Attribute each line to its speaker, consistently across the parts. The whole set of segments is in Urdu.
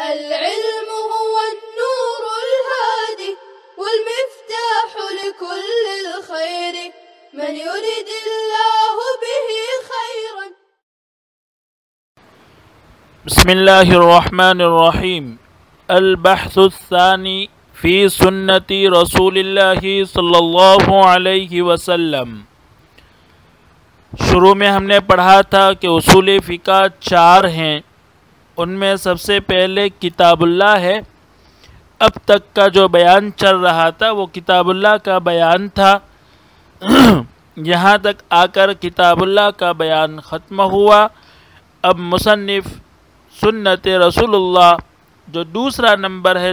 Speaker 1: العلم هو النور الهادي والمفتاح لكل الخير من يريد الله به خيرا.
Speaker 2: بسم اللہ الرحمن الرحیم. البحث الثانی فی سنت رسول اللہ صلی اللہ علیہ وسلم. شروع میں ہم نے پڑھا تھا کہ اصول فقہ 4 ہیں. ان میں سب سے پہلے کتاب اللہ ہے. اب تک کا جو بیان چل رہا تھا وہ کتاب اللہ کا بیان تھا. یہاں تک آ کر کتاب اللہ کا بیان ختم ہوا. اب مصنف سنت رسول اللہ جو دوسرا نمبر ہے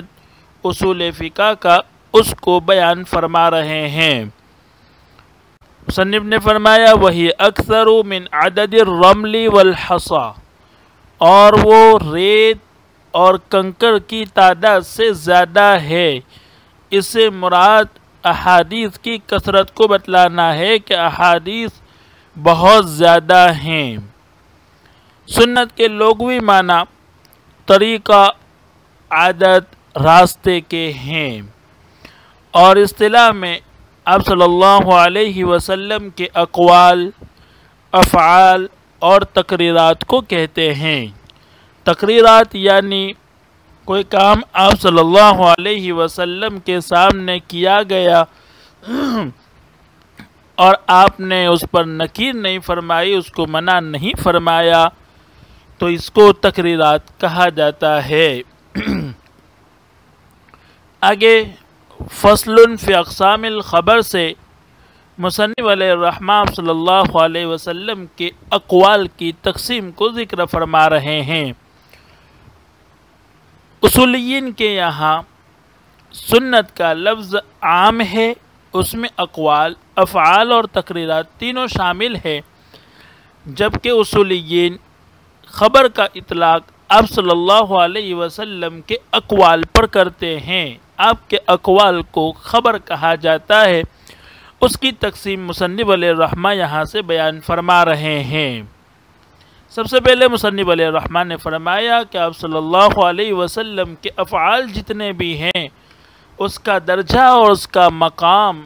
Speaker 2: اصول فقہ کا اس کو بیان فرما رہے ہیں. مصنف نے فرمایا وہی اکثر من عدد الرمل والحصا، اور وہ ریت اور کنکر کی تعداد سے زیادہ ہے. اس سے مراد احادیث کی کثرت کو بتلانا ہے کہ احادیث بہت زیادہ ہیں. سنت کے لغوی معنی طریقہ، عادت، راستے کے ہیں، اور اصطلاح میں آپ صلی اللہ علیہ وسلم کے اقوال، افعال اور تقریرات کو کہتے ہیں. تقریرات یعنی کوئی کام آپ صلی اللہ علیہ وسلم کے سامنے کیا گیا اور آپ نے اس پر نکیر نہیں فرمائی، اس کو منع نہیں فرمایا، تو اس کو تقریرات کہا جاتا ہے. آگے فصل فی اقسام الخبر سے مصنف علیہ الرحمہ صلی اللہ علیہ وسلم کے اقوال کی تقسیم کو ذکر فرما رہے ہیں. اصولیین کے یہاں سنت کا لفظ عام ہے، اس میں اقوال، افعال اور تقریرات تینوں شامل ہے، جبکہ اصولیین خبر کا اطلاق آپ صلی اللہ علیہ وسلم کے اقوال پر کرتے ہیں. آپ کے اقوال کو خبر کہا جاتا ہے. اس کی تقسیم مصنف علیہ الرحمہ یہاں سے بیان فرما رہے ہیں. سب سے پہلے مصنف علیہ الرحمہ نے فرمایا کہ آپ صلی اللہ علیہ وسلم کے افعال جتنے بھی ہیں اس کا درجہ اور اس کا مقام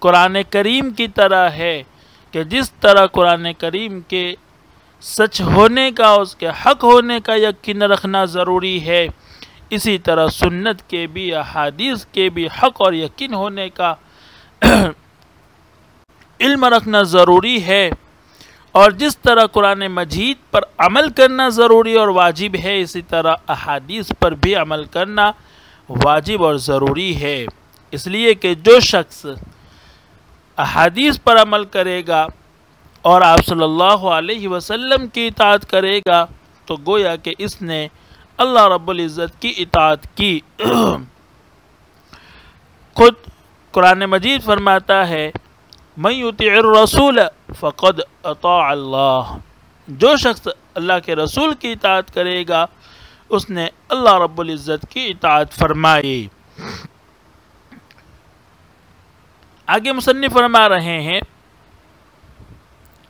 Speaker 2: قرآن کریم کی طرح ہے کہ جس طرح قرآن کریم کے سچ ہونے کا، اس کے حق ہونے کا یقین رکھنا ضروری ہے، اسی طرح سنت کے بھی، احادیث کے بھی حق اور یقین ہونے کا علم رکھنا ضروری ہے. اور جس طرح قرآن مجید پر عمل کرنا ضروری اور واجب ہے، اسی طرح احادیث پر بھی عمل کرنا واجب اور ضروری ہے. اس لیے کہ جو شخص احادیث پر عمل کرے گا اور آپ صلی اللہ علیہ وسلم کی اطاعت کرے گا تو گویا کہ اس نے اللہ رب العزت کی اطاعت کی. خود قرآن مجید فرماتا ہے من یطیع الرسول فقد اطاع اللہ، جو شخص اللہ کے رسول کی اطاعت کرے گا اس نے اللہ رب العزت کی اطاعت فرمائی. آگے مصنف فرما رہے ہیں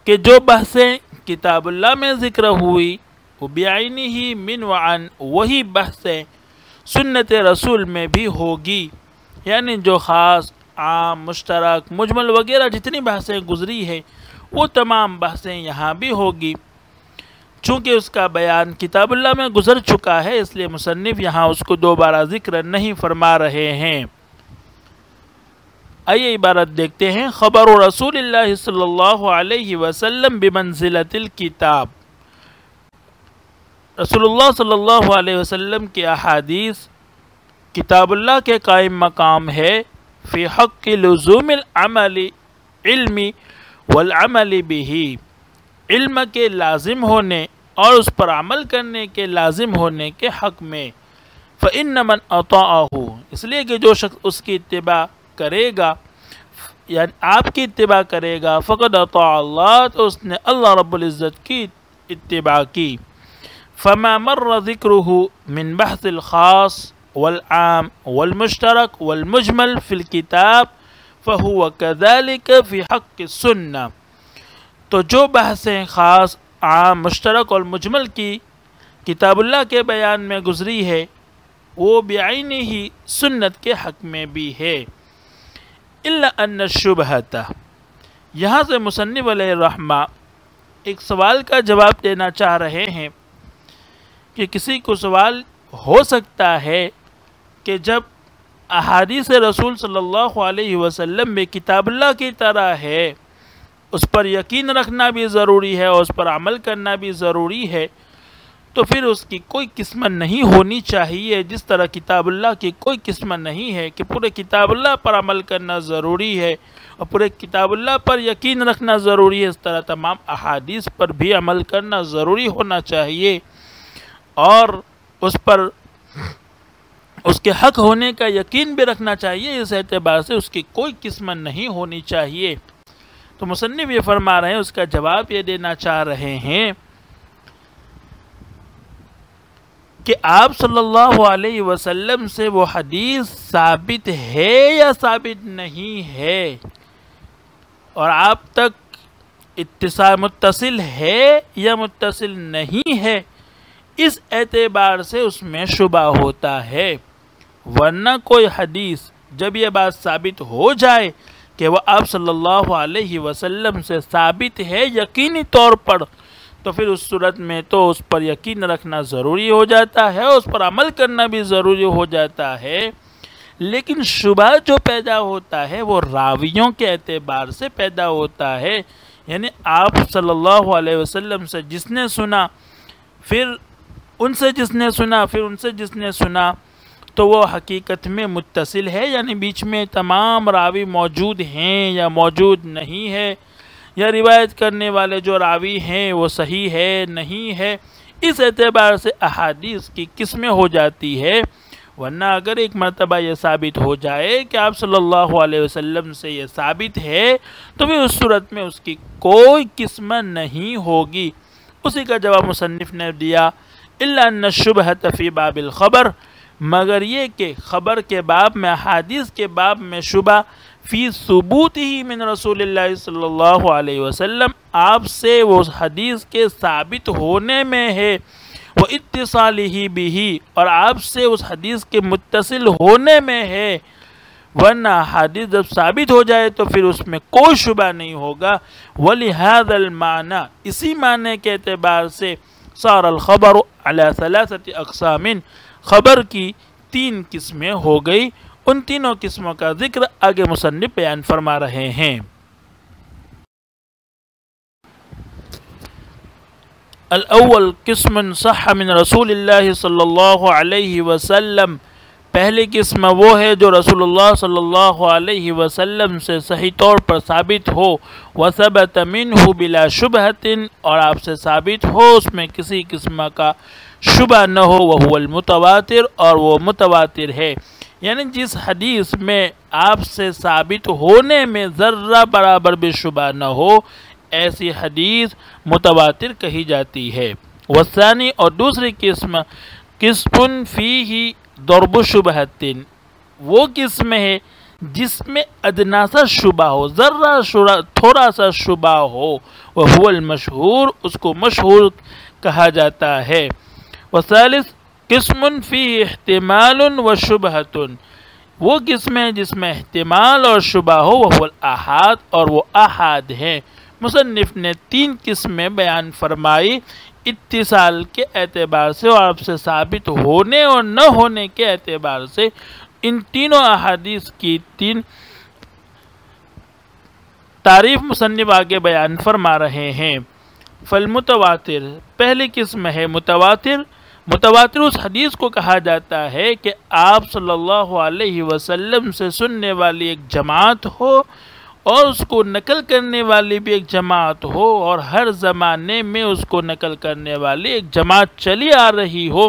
Speaker 2: کہ جو بحثیں کتاب اللہ میں ذکر ہوئی وہ بعینہ من وعن، وہی بحثیں سنت رسول میں بھی ہوگی. یعنی جو خاص، عام، مشترک، مجمل وغیرہ جتنی بحثیں گزری ہیں وہ تمام بحثیں یہاں بھی ہوگی. چونکہ اس کا بیان کتاب اللہ میں گزر چکا ہے اس لیے مصنف یہاں اس کو دوبارہ ذکر نہیں فرما رہے ہیں. آئیے عبارت دیکھتے ہیں. خبر رسول اللہ صلی اللہ علیہ وسلم بمنزلۃ الکتاب، رسول اللہ صلی اللہ علیہ وسلم کی احادیث کتاب اللہ کے قائم مقام ہے. فی حق لزوم العمل علمی والعمل به، علم کے لازم ہونے اور اس پر عمل کرنے کے لازم ہونے کے حق میں. فإن من اطاعہ، اس لیے کہ جو شخص اس کی اتباع کرے گا یعنی آپ کی اتباع کرے گا، فقد اطاع اللہ، تو اس نے اللہ رب العزت کی اتباع کی. فما مر ذکرہ من بحث الخاص والعام والمشترک والمجمل فی الکتاب فہو کذالک فی حق السنہ، تو جو بحثیں خاص، عام، مشترک اور مجمل کی کتاب اللہ کے بیان میں گزری ہے وہ بعینہ ہی سنت کے حق میں بھی ہے۔ الا ان الشبہۃ، یہاں سے مصنف علیہ الرحمہ ایک سوال کا جواب دینا چاہ رہے ہیں کہ کسی کو سوال ہو سکتا ہے کہ جب احادیث رسول صلی اللہ علیہ وسلم میں کتاب اللہ کی طرح ہے، اس پر یقین رکھنا بھی ضروری ہے اور اس پر عمل کرنا بھی ضروری ہے، تو پھر اس کی کوئی قسمت نہیں ہونی چاہیے، جس طرح کتاب اللہ کی کوئی قسمت نہیں ہے کہ پورے کتاب اللہ پر عمل کرنا ضروری ہے اور پورے کتاب اللہ پر یقین رکھنا ضروری ہے، اس طرح تمام احادیث پر بھی عمل کرنا ضروری ہونا چاہیے اور اس پر اس کے حق ہونے کا یقین بھی رکھنا چاہیے۔ اس اعتبار سے اس کی کوئی قسمت نہیں ہونی چاہیے۔ تو مصنف یہ فرما رہے ہیں، اس کا جواب یہ دینا چاہ رہے ہیں کہ آپ صلی اللہ علیہ وسلم سے وہ حدیث ثابت ہے یا ثابت نہیں ہے، اور آپ تک اتصال متصل ہے یا متصل نہیں ہے، اس اعتبار سے اس میں شبہ ہوتا ہے۔ ورنہ کوئی حدیث جب یہ بات ثابت ہو جائے کہ وہ آپ صلی اللہ علیہ وسلم سے ثابت ہے یقینی طور پر، تو پھر اس صورت میں تو اس پر یقین رکھنا ضروری ہو جاتا ہے، اس پر عمل کرنا بھی ضروری ہو جاتا ہے۔ لیکن شبہ جو پیدا ہوتا ہے وہ راویوں کے اعتبار سے پیدا ہوتا ہے، یعنی آپ صلی اللہ علیہ وسلم سے جس نے سنا، پھر ان سے جس نے سنا، پھر ان سے جس نے سنا، تو وہ حقیقت میں متصل ہے، یعنی بیچ میں تمام راوی موجود ہیں یا موجود نہیں ہے، یا روایت کرنے والے جو راوی ہیں وہ صحیح ہے نہیں ہے، اس اعتبار سے احادیث کی قسمیں ہو جاتی ہے۔ ورنہ اگر ایک مرتبہ یہ ثابت ہو جائے کہ آپ صلی اللہ علیہ وسلم سے یہ ثابت ہے، تو پھر اس صورت میں اس کی کوئی قسمت نہیں ہوگی۔ اسی کا جواب مصنف نے دیا، الا ان الشبہۃ فی باب الخبر، مگر یہ کہ خبر کے باب میں، احادیث کے باب میں شبہ فی ثبوت ہی من رسول اللہ صلی اللہ علیہ وسلم، آپ سے وہ حدیث کے ثابت ہونے میں ہے، وہ اتصال ہی بھی، اور آپ سے اس حدیث کے متصل ہونے میں ہے۔ ورنہ حدیث جب ثابت ہو جائے تو پھر اس میں کوئی شبہ نہیں ہوگا۔ وَلِهَذَا الْمَعْنَى، اسی معنی کے اعتبار سے صار الخبر علی ثلاثۃ اقسام، خبر کی 3 قسمیں ہو گئی۔ ان تینوں قسموں کا ذکر آگے مصنف بیان فرما رہے ہیں۔ الاول قسم صح من رسول اللہ صلی اللہ علیہ وسلم، پہلی قسم وہ ہے جو رسول اللہ صلی اللہ علیہ وسلم سے صحیح طور پر ثابت ہو، وثبت منہ بلا شبہۃ، اور آپ سے ثابت ہو اس میں کسی قسم کا شبہ نہ ہو، وہو المتواتر، اور وہ متواتر ہے، یعنی جس حدیث میں آپ سے ثابت ہونے میں ذرہ برابر بھی شبہ نہ ہو، ایسی حدیث متواتر کہی جاتی ہے۔ والثانی، اور دوسری قسم قسم فیہ ضرب شبہۃ، وہ قسم ہے جس میں ادنا سا شبہ ہو، ذرہ تھوڑا سا شبہ ہو، وہو المشہور، اس کو مشہور کہا جاتا ہے۔ والثالث قسم فیہ احتمال و شبہۃ، وہ قسم ہے جس میں احتمال اور شبہ ہو، وہو الاحاد، اور وہ احاد ہے۔ مصنف نے 3 قسمیں بیان فرمائی، اتصال کے اعتبار سے اور آپ سے ثابت ہونے اور نہ ہونے کے اعتبار سے۔ ان تینوں احادیث کی 3 تعریف مصنف آگے بیان فرما رہے ہیں۔ فالمتواتر، پہلی قسم ہے متواتر۔ متواتر اس حدیث کو کہا جاتا ہے کہ آپ صلی اللہ علیہ وسلم سے سننے والی ایک جماعت ہو اور اس کو نقل کرنے والی بھی ایک جماعت ہو، اور ہر زمانے میں اس کو نقل کرنے والی ایک جماعت چلی آ رہی ہو،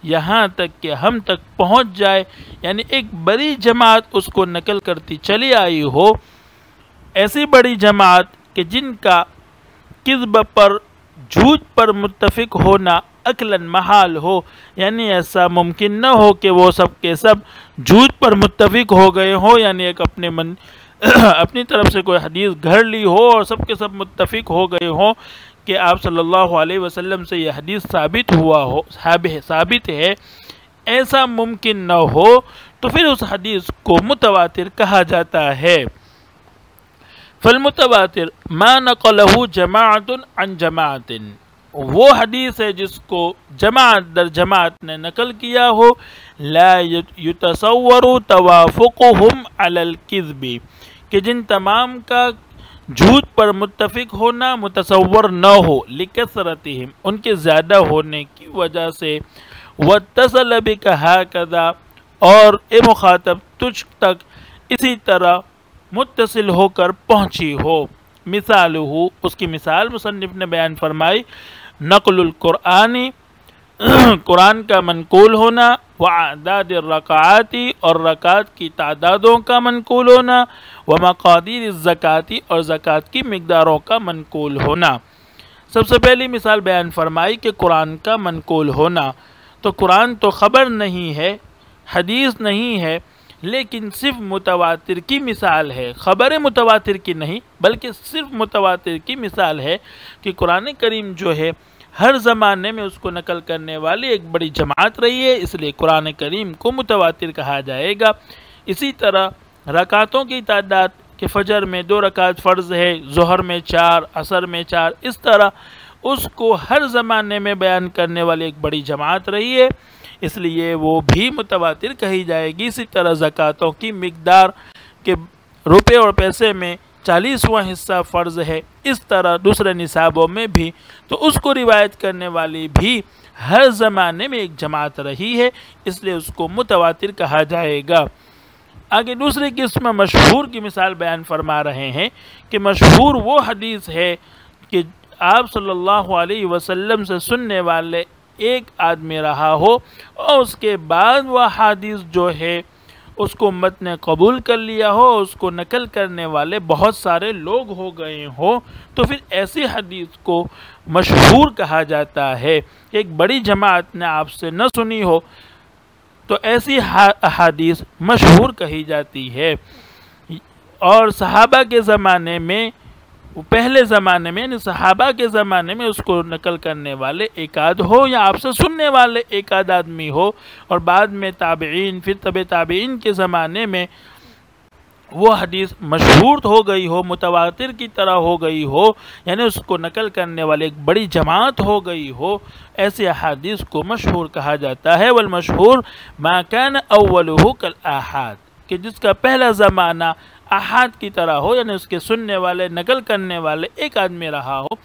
Speaker 2: یہاں تک کہ ہم تک پہنچ جائے، یعنی ایک بڑی جماعت اس کو نقل کرتی چلی آئی ہو، ایسی بڑی جماعت کہ جن کا کذب پر، جھوٹ پر متفق ہونا عقلاً محال ہو، یعنی ایسا ممکن نہ ہو کہ وہ سب کے سب جھوٹ پر متفق ہو گئے ہوں، یعنی ایک اپنی طرف سے کوئی حدیث گھڑ لی ہو اور سب کے سب متفق ہو گئے ہوں کہ آپ صلی اللہ علیہ وسلم سے یہ حدیث ثابت ہے ایسا ممکن نہ ہو تو پھر اس حدیث کو متواتر کہا جاتا ہے۔ فالمتواتر ما نقلہ جماعت عن جماعت، وہ حدیث ہے جس کو جماعت در جماعت نے نقل کیا ہو، لا یتصور توافقہم علی الکذب، کہ جن تمام کا جھوٹ پر متفق ہونا متصور نہ ہو، لکثرتہم، ان کے زیادہ ہونے کی وجہ سے، واتصل بک ہکذا، اور اے مخاطب تجھ تک اسی طرح متصل ہو کر پہنچی ہو۔ مثالہ، اس کی مثال مصنف نے بیان فرمائی، نقل القرآنی، قرآن کا منقول ہونا، وعداد الرکعات، اور رکعات کی تعدادوں کا منقول ہونا، ومقادیر الزکوٰۃ، اور زکوٰۃ کی مقداروں کا منقول ہونا۔ سب سے پہلی مثال بیان فرمائی کہ قرآن کا منقول ہونا، تو قرآن تو خبر نہیں ہے، حدیث نہیں ہے، لیکن صرف متواتر کی مثال ہے، خبر متواتر کی نہیں بلکہ صرف متواتر کی مثال ہے کہ قرآن کریم جو ہے ہر زمانے میں اس کو نقل کرنے والی ایک بڑی جماعت رہی ہے، اس لیے قرآن کریم کو متواتر کہا جائے گا۔ اسی طرح رکعتوں کی تعداد کہ فجر میں 2 رکعت فرض ہے، ظہر میں 4، عصر میں 4، اس طرح اس کو ہر زمانے میں بیان کرنے والی ایک بڑی جماعت رہی ہے، اس لیے وہ بھی متواتر کہی جائے گی۔ اسی طرح زکوٰۃوں کی مقدار کے روپے اور پیسے میں 40واں حصہ فرض ہے، اس طرح دوسرے نصابوں میں بھی، تو اس کو روایت کرنے والی بھی ہر زمانے میں ایک جماعت رہی ہے، اس لیے اس کو متواتر کہا جائے گا۔ آگے دوسری قسم مشہور کی مثال بیان فرما رہے ہیں کہ مشہور وہ حدیث ہے کہ آپ صلی اللہ علیہ وسلم سے سننے والے ایک آدمی رہا ہو اور اس کے بعد وہ حدیث جو ہے اس کو امت نے قبول کر لیا ہو، اس کو نقل کرنے والے بہت سارے لوگ ہو گئے ہوں، تو پھر ایسی حدیث کو مشہور کہا جاتا ہے۔ ایک بڑی جماعت نے آپ سے نہ سنی ہو تو ایسی احادیث مشہور کہی جاتی ہے۔ اور صحابہ کے زمانے میں، پہلے زمانے میں یعنی صحابہ کے زمانے میں اس کو نقل کرنے والے ایک آدھ ہو یا آپ سے سننے والے ایک آدھ آدمی ہو، اور بعد میں تابعین، پھر تبع تابعین کے زمانے میں وہ حدیث مشہور ہو گئی ہو، متواتر کی طرح ہو گئی ہو، یعنی اس کو نقل کرنے والے ایک بڑی جماعت ہو گئی ہو، ایسے احادیث کو مشہور کہا جاتا ہے۔ والمشہور ما کان اولہ کالآحاد، کہ جس کا پہلا زمانہ احاد کی طرح ہو، یعنی اس کے سننے والے، نقل کرنے والے ایک آدمی رہا ہو،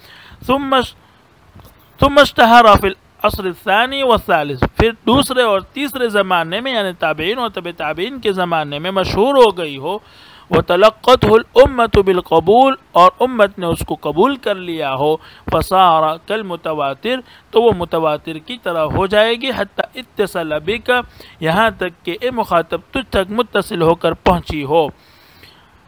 Speaker 2: ثم اشتہر فی العصر الثانی والثالث، پھر دوسرے اور تیسرے زمانے میں یعنی تابعین اور تبع تابعین کے زمانے میں مشہور ہو گئی ہو، وتلقته الامة بالقبول، اور امت نے اس کو قبول کر لیا ہو، فصار کالمتواتر، تو وہ متواتر کی طرح ہو جائے گی، حتی اتصل بک، یہاں تک کہ اے مخاطب تجھ تک متصل ہو کر پہنچی ہو۔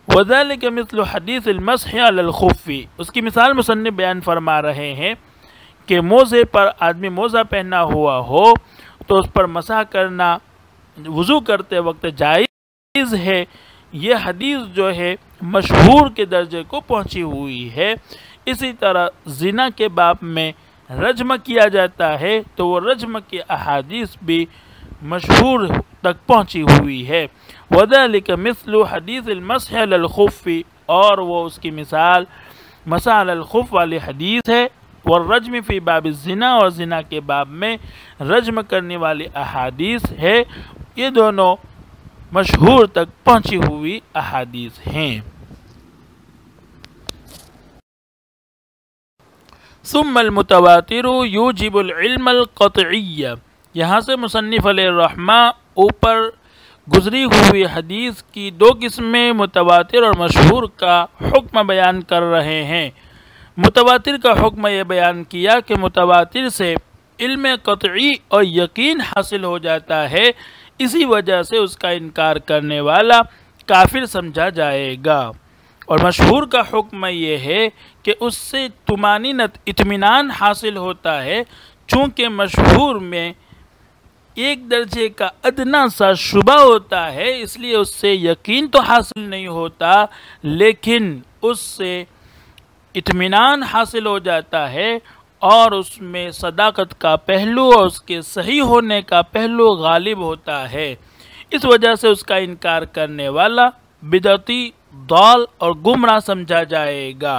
Speaker 2: وذلك مثل حدیث المسح علی الخف، اس کی مثال مصنف بیان فرما رہے ہیں کہ موزے پر آدمی موزہ پہنا ہوا ہو تو اس پر مسح کرنا وضو کرتے وقت جائز ہے، یہ حدیث جو ہے مشہور کے درجے کو پہنچی ہوئی ہے۔ اسی طرح زنا کے باب میں رجم کیا جاتا ہے تو وہ رجم کی احادیث بھی مشہور تک پہنچی ہوئی ہے۔ وذلك مثل حدیث المسح علی الخف، اور وہ اس کی مثال مسح علی الخف والی حدیث ہے، والرجم فی باب الزنا، اور زنا کے باب میں رجم کرنے والی احادیث ہے، یہ دونوں مشہور تک پہنچی ہوئی احادیث ہیں۔ ثم المتواتر یوجب العلم القطعی، یہاں سے مصنف علیہ الرحمہ اوپر گزری ہوئی حدیث کی 2 قسمیں متواتر اور مشہور کا حکم بیان کر رہے ہیں۔ متواتر کا حکم یہ بیان کیا کہ متواتر سے علم قطعی اور یقین حاصل ہو جاتا ہے، اسی وجہ سے اس کا انکار کرنے والا کافر سمجھا جائے گا۔ اور مشہور کا حکم یہ ہے کہ اس سے طمانینت، اطمینان حاصل ہوتا ہے، چونکہ مشہور میں ایک درجے کا ادنا سا شبہ ہوتا ہے، اس لیے اس سے یقین تو حاصل نہیں ہوتا، لیکن اس سے اطمینان حاصل ہو جاتا ہے اور اس میں صداقت کا پہلو اور اس کے صحیح ہونے کا پہلو غالب ہوتا ہے، اس وجہ سے اس کا انکار کرنے والا بدعتی، ضال اور گمراہ سمجھا جائے گا۔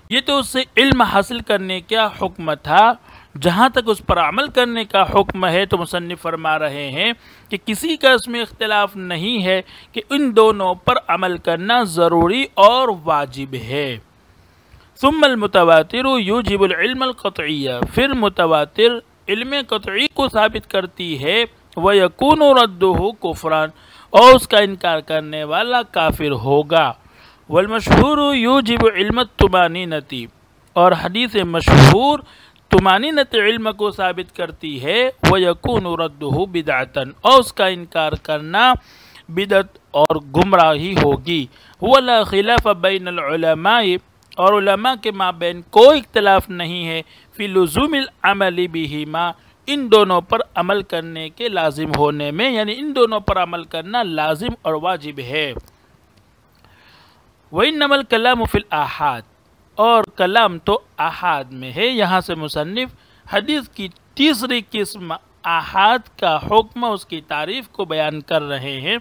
Speaker 2: یہ تو اس سے علم حاصل کرنے کا حکم تھا۔ جہاں تک اس پر عمل کرنے کا حکم ہے تو مصنف فرما رہے ہیں کہ کسی کا اس میں اختلاف نہیں ہے کہ ان دونوں پر عمل کرنا ضروری اور واجب ہے۔ ثم المتواتر یوجب العلم القطعی، پھر متواتر علم قطعی کو ثابت کرتی ہے، وَيَكُونُ رَدُّهُ كُفْرًا، اور اس کا انکار کرنے والا کافر ہوگا۔ والمشہور یوجب علم الطمانینۃ، اور حدیث مشہور طمانینت علم کو ثابت کرتی ہے، وَيَكُونُ رَدُّهُ بِدْعَةً، اور اس کا انکار کرنا بدعت اور گمراہی ہوگی۔ وَلَا خِلَافَ بَيْنَ الْعُلَمَاءِ، اور علماء کے مابین کوئی اختلاف نہیں ہے، فی لزوم العمل بہما، ان دونوں پر عمل کرنے کے لازم ہونے میں، یعنی ان دونوں پر عمل کرنا لازم اور واجب ہے۔ وَإِنَّمَا الْكَلَامُ فِي الْآحَادِ، اور کلام تو آحاد میں ہے۔ یہاں سے مصنف حدیث کی تیسری قسم آحاد کا حکم، اس کی تعریف کو بیان کر رہے ہیں،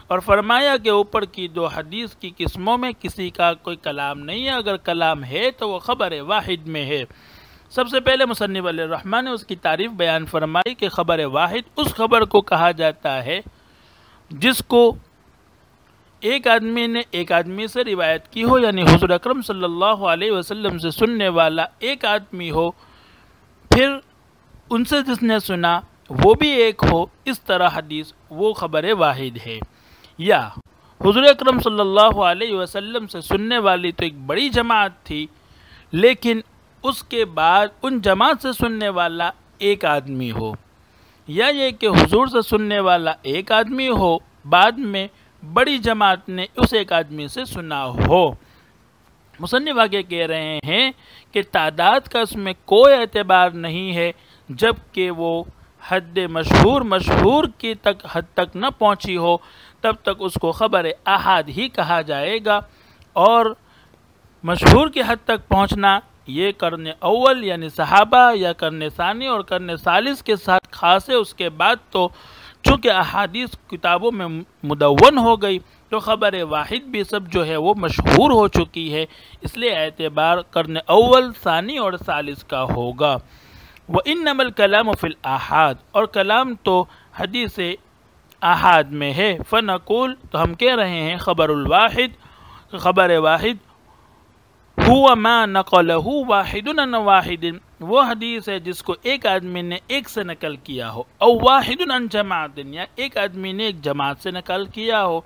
Speaker 2: اور فرمایا کہ اوپر کی دو حدیث کی قسموں میں کسی کا کوئی کلام نہیں ہے، اگر کلام ہے تو وہ خبر واحد میں ہے۔ سب سے پہلے مصنف علیہ الرحمٰن نے اس کی تعریف بیان فرمائی کہ خبر واحد اس خبر کو کہا جاتا ہے جس کو ایک آدمی نے ایک آدمی سے روایت کی ہو، یعنی حضور اکرم صلی اللہ علیہ وسلم سے سننے والا ایک آدمی ہو، پھر ان سے جس نے سنا وہ بھی ایک ہو، اس طرح حدیث وہ خبر واحد ہے۔ یا حضور اکرم صلی اللہ علیہ وسلم سے سننے والی تو ایک بڑی جماعت تھی، لیکن اس کے بعد ان جماعت سے سننے والا ایک آدمی ہو، یا یہ کہ حضور سے سننے والا ایک آدمی ہو، بعد میں بڑی جماعت نے اس ایک آدمی سے سنا ہو۔ مصنف آگے کہہ رہے ہیں کہ تعداد کا اس میں کوئی اعتبار نہیں ہے، جب کہ وہ حد مشہور کی حد تک نہ پہنچی ہو، تب تک اس کو خبر احاد ہی کہا جائے گا، اور مشہور کی حد تک پہنچنا یہ قرن اول یعنی صحابہ یا قرن ثانی اور قرن ثالث کے ساتھ خاص ہے۔ اس کے بعد تو چونکہ احادیث کتابوں میں مدون ہو گئی تو خبر واحد بھی سب جو ہے وہ مشہور ہو چکی ہے، اس لیے اعتبار قرن اول، ثانی اور ثالث کا ہوگا۔ وَإِنَّمَا الْكَلَامُ فِي الْآحَادِ، اور کلام تو حدیث آحاد میں ہے۔ فَنَقُول، تو ہم کہہ رہے ہیں خبر الواحد، خبر واحد هو ما نقلہ واحد عن واحد، وہ حدیث ہے جس کو ایک آدمی نے ایک سے نقل کیا ہو، او واحد عن جماعت، یا ایک آدمی نے ایک جماعت سے نقل کیا ہو،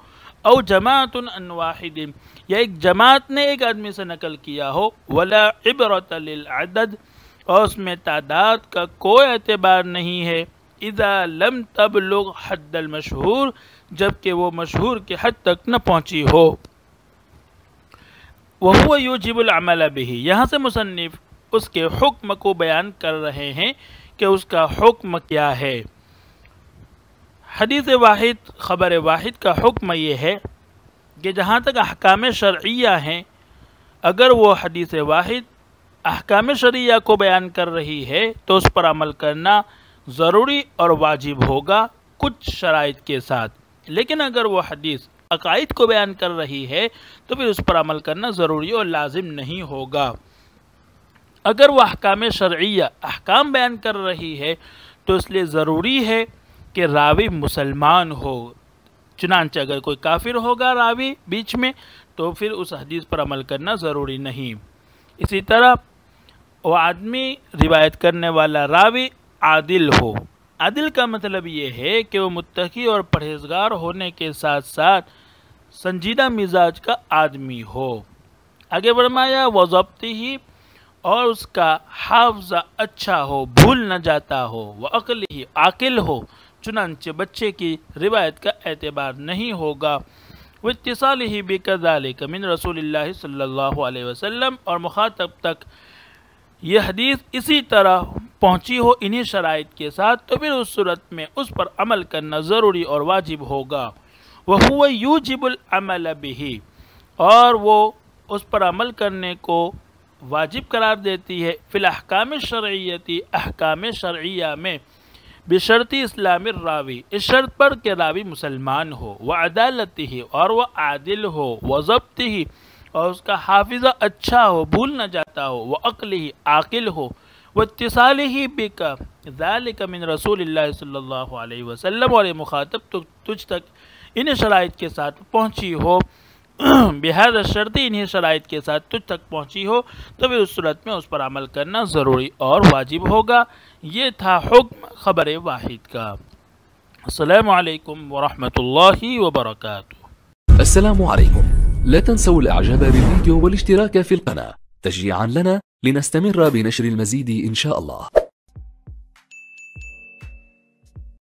Speaker 2: او جماعت عن واحد، یا ایک جماعت نے ایک آدمی سے نقل کیا ہو، ولا عبرۃ للعدد، اور اس میں تعداد کا کوئی اعتبار نہیں ہے، اذا لم تبلغ حد المشہور، جبکہ وہ مشہور کے حد تک نہ پہنچی ہو۔ وَهُوَ يُوجِبُ الْعَمَلَ بِهِ، یہاں سے مصنف اس کے حکم کو بیان کر رہے ہیں کہ اس کا حکم کیا ہے۔ حدیث واحد، خبر واحد کا حکم یہ ہے کہ جہاں تک احکام شرعیہ ہیں، اگر وہ حدیث واحد احکام شرعیہ کو بیان کر رہی ہے تو اس پر عمل کرنا ضروری اور واجب ہوگا کچھ شرائط کے ساتھ، لیکن اگر وہ حدیث عقائد کو بیان کر رہی ہے تو پھر اس پر عمل کرنا ضروری اور لازم نہیں ہوگا۔ اگر وہ احکام شرعیہ احکام بیان کر رہی ہے تو اس لیے ضروری ہے کہ راوی مسلمان ہو، چنانچہ اگر کوئی کافر ہوگا راوی بیچ میں تو پھر اس حدیث پر عمل کرنا ضروری نہیں۔ اسی طرح وہ آدمی روایت کرنے والا راوی عادل ہو۔ عادل کا مطلب یہ ہے کہ وہ متقی اور پرہیزگار ہونے کے ساتھ ساتھ سنجیدہ مزاج کا آدمی ہو۔ آگے فرمایا وَضَبْطِهِ، اور اس کا حافظہ اچھا ہو، بھول نہ جاتا ہو، وَعَقْلِهِ، عاقل ہو، چنانچہ بچے کی روایت کا اعتبار نہیں ہوگا، وَاِتِّصَالِهِ بِكَذَلِكَ مِنْ رسول اللہ صلی اللہ علیہ وسلم، اور مخاطب تک یہ حدیث اسی طرح پہنچی ہو انہی شرائط کے ساتھ، تو پھر اس صورت میں اس پر عمل کرنا ضروری اور واجب ہوگا۔ وَهُوَ يُوجِبُ الْعَمَلَ بِهِ، اور وہ اس پر عمل کرنے کو واجب قرار دیتی ہے. فی الاحکام الشرعیتی، احکام شرعیہ میں، بشرط اسلام الراوی، اس شرط پر کہ راوی مسلمان ہو، وعدالتہ اور وہ عادل ہو، وضبطہ اور اس کا حافظہ اچھا ہو، بھول نہ جاتا ہو، وعقلہ عاقل ہو، واتصالہ بک ذالک من رسول اللہ صلی اللہ علیہ وسلم، اور یہ مخاطب تجھ تک ان شرائط کے ساتھ پہنچی ہو، بہذا الشرط، انہی شرائط کے ساتھ تجھ تک پہنچی ہو، تو پھر اس صورت میں اس پر عمل کرنا ضروری اور واجب ہوگا. یہ تھا حکم خبر واحد کا. السلام علیکم ورحمۃ اللہ وبرکاتہ.
Speaker 3: السلام عليكم. لا تنسوا الاعجاب بالفيديو والاشتراك في القناة تشجيعا لنا لنستمر بنشر المزيد إن شاء الله.